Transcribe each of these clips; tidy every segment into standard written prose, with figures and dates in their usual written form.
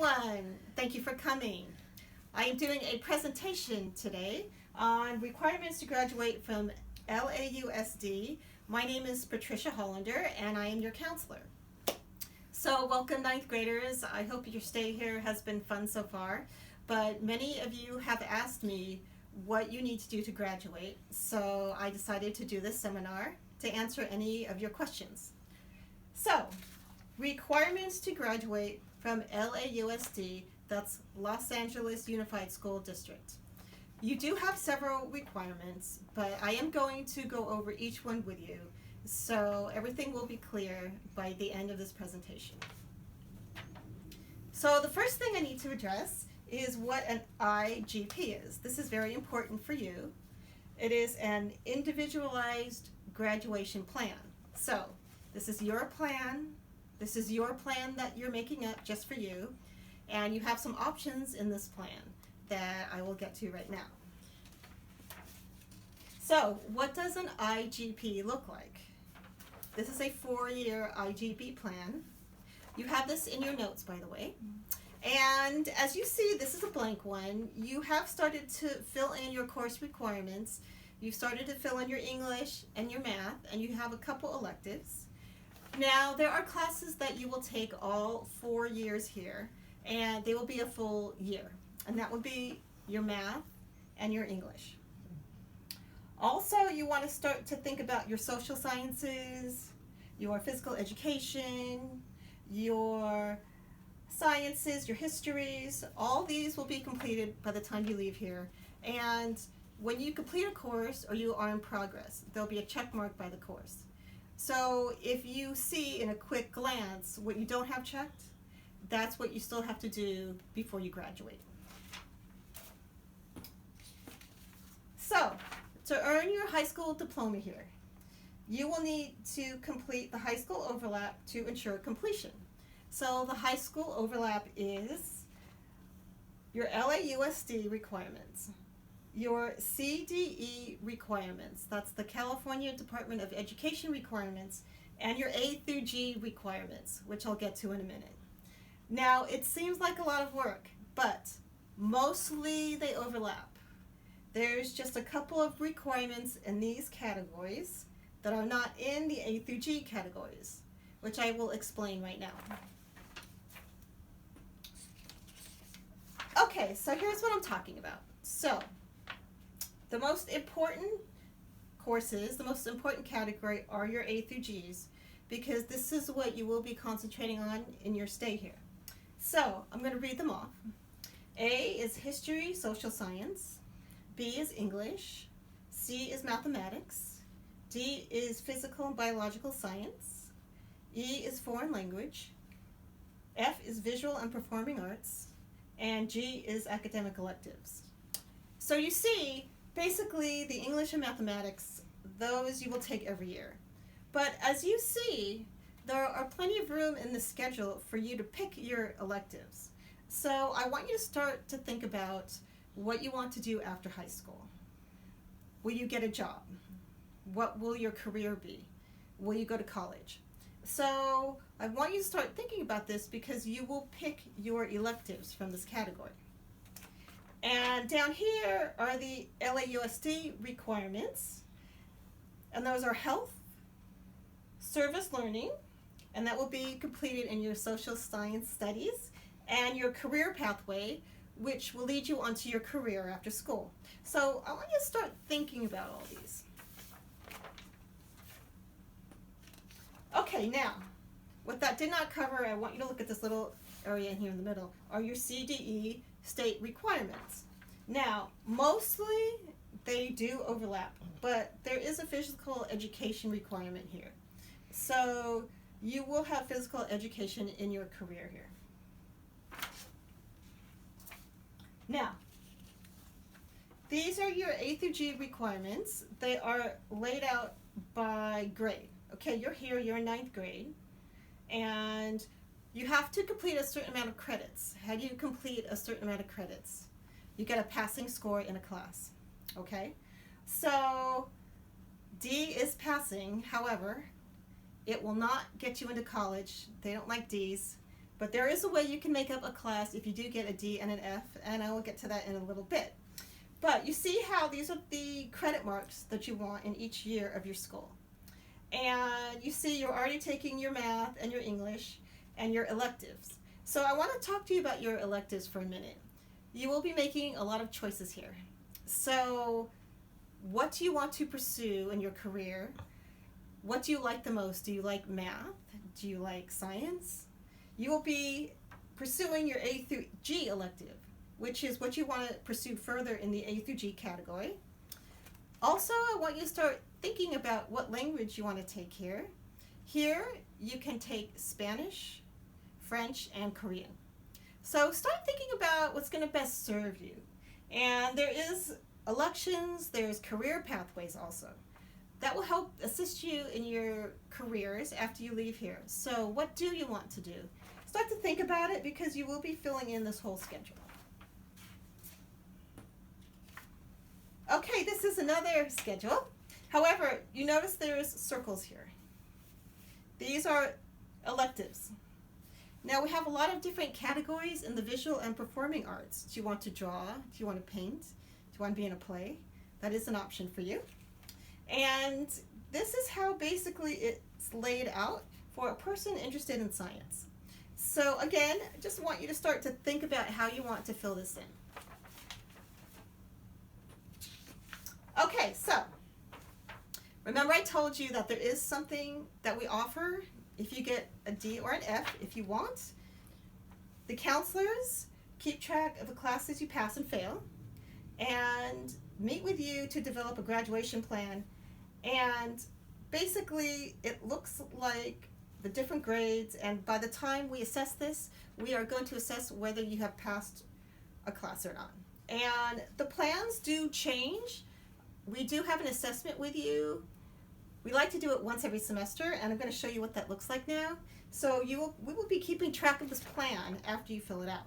everyone. Thank you for coming. I am doing a presentation today on requirements to graduate from LAUSD. My name is Patricia Hollander and I am your counselor. So welcome ninth graders. I hope your stay here has been fun so far, but many of you have asked me what you need to do to graduate, so I decided to do this seminar to answer any of your questions. So, requirements to graduate from LAUSD, that's Los Angeles Unified School District. You do have several requirements, but I am going to go over each one with you, so everything will be clear by the end of this presentation. So the first thing I need to address is what an IGP is. This is very important for you. It is an individualized graduation plan. So this is your plan. This is your plan that you're making up just for you. And you have some options in this plan that I will get to right now. So what does an IGP look like? This is a 4-year IGP plan. You have this in your notes, by the way. And as you see, this is a blank one. You have started to fill in your course requirements. You've started to fill in your English and your math, and you have a couple electives. Now, there are classes that you will take all 4 years here, and they will be a full year. And that would be your math and your English. Also, you want to start to think about your social sciences, your physical education, your sciences, your histories. All these will be completed by the time you leave here. And when you complete a course or you are in progress, there'll be a check mark by the course. So if you see in a quick glance what you don't have checked, that's what you still have to do before you graduate. So, to earn your high school diploma here, you will need to complete the high school overlap to ensure completion. So the high school overlap is your LAUSD requirements, your CDE requirements, that's the California Department of Education requirements, and your A through G requirements, which I'll get to in a minute. Now, it seems like a lot of work, but mostly they overlap. There's just a couple of requirements in these categories that are not in the A through G categories, which I will explain right now. Okay, so here's what I'm talking about. So, the most important courses, the most important category are your A through Gs, because this is what you will be concentrating on in your stay here. So, I'm going to read them off. A is history, social science. B is English. C is mathematics. D is physical and biological science. E is foreign language. F is visual and performing arts. And G is academic electives. So you see, basically the English and mathematics, those you will take every year. But as you see, there are plenty of room in the schedule for you to pick your electives. So I want you to start to think about what you want to do after high school. Will you get a job? What will your career be? Will you go to college? So I want you to start thinking about this because you will pick your electives from this category. And down here are the LAUSD requirements. And those are health, service learning, and that will be completed in your social science studies, and your career pathway, which will lead you onto your career after school. So I want you to start thinking about all these. Okay, now, what that did not cover, I want you to look at this little area in here in the middle, are your CDE state requirements. Now, mostly they do overlap, but there is a physical education requirement here. So you will have physical education in your career here. Now, these are your A through G requirements. They are laid out by grade. Okay, you're here, you're in ninth grade, and you have to complete a certain amount of credits. How do you complete a certain amount of credits? You get a passing score in a class, okay? So D is passing, however, it will not get you into college. They don't like Ds. But there is a way you can make up a class if you do get a D and an F, and I will get to that in a little bit. But you see how these are the credit marks that you want in each year of your school. And you see you're already taking your math and your English and your electives. So I want to talk to you about your electives for a minute. You will be making a lot of choices here. So what do you want to pursue in your career? What do you like the most? Do you like math? Do you like science? You will be pursuing your A through G elective, which is what you want to pursue further in the A through G category. Also, I want you to start thinking about what language you want to take here. Here, you can take Spanish, French, and Korean. So start thinking about what's going to best serve you. And there is elections, there's career pathways also. That will help assist you in your careers after you leave here. So what do you want to do? Start to think about it because you will be filling in this whole schedule. Okay, this is another schedule. However, you notice there's circles here. These are electives. Now we have a lot of different categories in the visual and performing arts. Do you want to draw? Do you want to paint? Do you want to be in a play? That is an option for you. And this is how basically it's laid out for a person interested in science. So again, I just want you to start to think about how you want to fill this in. Okay, so remember I told you that there is something that we offer if you get a D or an F if you want. The counselors keep track of the classes you pass and fail and meet with you to develop a graduation plan. And basically it looks like the different grades, and by the time we assess this, we are going to assess whether you have passed a class or not. And the plans do change. We do have an assessment with you. We like to do it once every semester, and I'm going to show you what that looks like now. So we will be keeping track of this plan after you fill it out.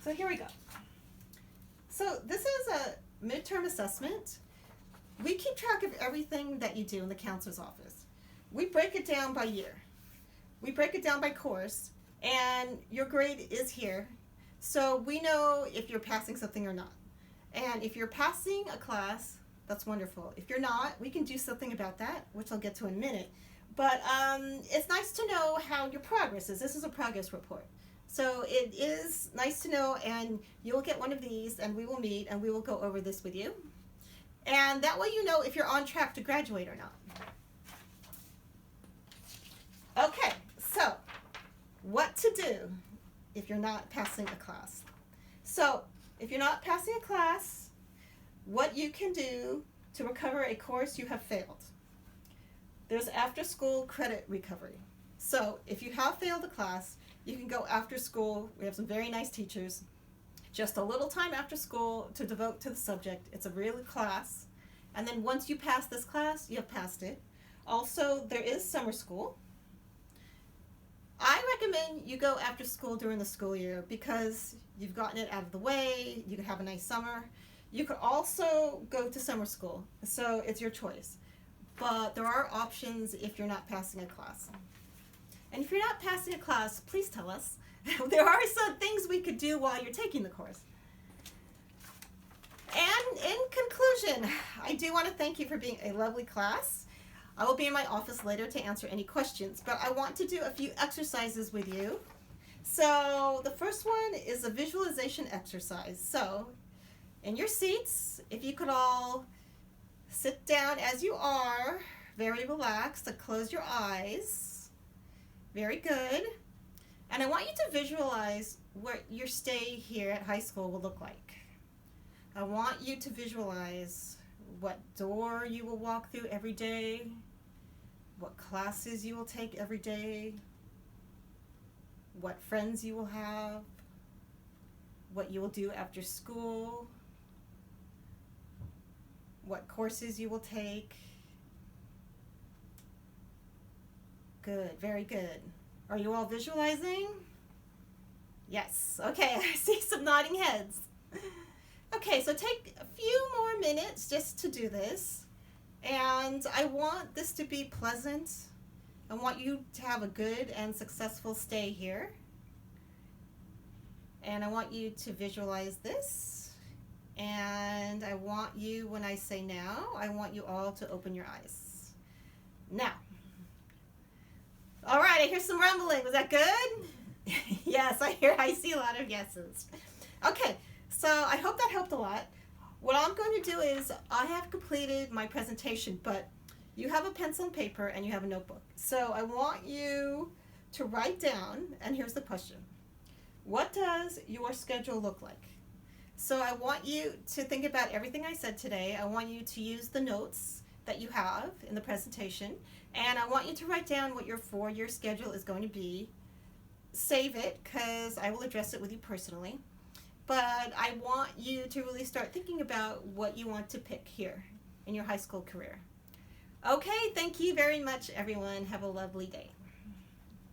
So here we go. So this is a midterm assessment. We keep track of everything that you do in the counselor's office. We break it down by year. We break it down by course, and your grade is here. So we know if you're passing something or not. And if you're passing a class, that's wonderful. If you're not, we can do something about that, which I'll get to in a minute. But it's nice to know how your progress is. This is a progress report. So it is nice to know, and you'll get one of these, and we will meet, and we will go over this with you. And that way you know if you're on track to graduate or not. Okay, so what to do if you're not passing a class. So if you're not passing a class, what you can do to recover a course you have failed. There's after school credit recovery. So if you have failed a class, you can go after school. We have some very nice teachers. Just a little time after school to devote to the subject. It's a real class. And then once you pass this class, you have passed it. Also, there is summer school. I recommend you go after school during the school year because you've gotten it out of the way, you can have a nice summer. You could also go to summer school, so it's your choice. But there are options if you're not passing a class. And if you're not passing a class, please tell us. There are some things we could do while you're taking the course. And in conclusion, I do want to thank you for being a lovely class. I will be in my office later to answer any questions, but I want to do a few exercises with you. So the first one is a visualization exercise. So in your seats, if you could all sit down as you are, very relaxed, and close your eyes. Very good. And I want you to visualize what your stay here at high school will look like. I want you to visualize what door you will walk through every day, what classes you will take every day, what friends you will have, what you will do after school, what courses you will take. Good, very good. Are you all visualizing? Yes, okay, I see some nodding heads. Okay, so take a few more minutes just to do this. And I want this to be pleasant. I want you to have a good and successful stay here. And I want you to visualize this. And I want you, when I say now, I want you all to open your eyes. Now. All right, I hear some rumbling. Was that good? Yes, I see a lot of yeses. Okay, so I hope that helped a lot. What I'm going to do is, I have completed my presentation, but you have a pencil and paper and you have a notebook. So I want you to write down, and here's the question. What does your schedule look like? So I want you to think about everything I said today. I want you to use the notes that you have in the presentation, and I want you to write down what your 4-year schedule is going to be. Save it, because I will address it with you personally. But I want you to really start thinking about what you want to pick here in your high school career. Okay, thank you very much, everyone. Have a lovely day.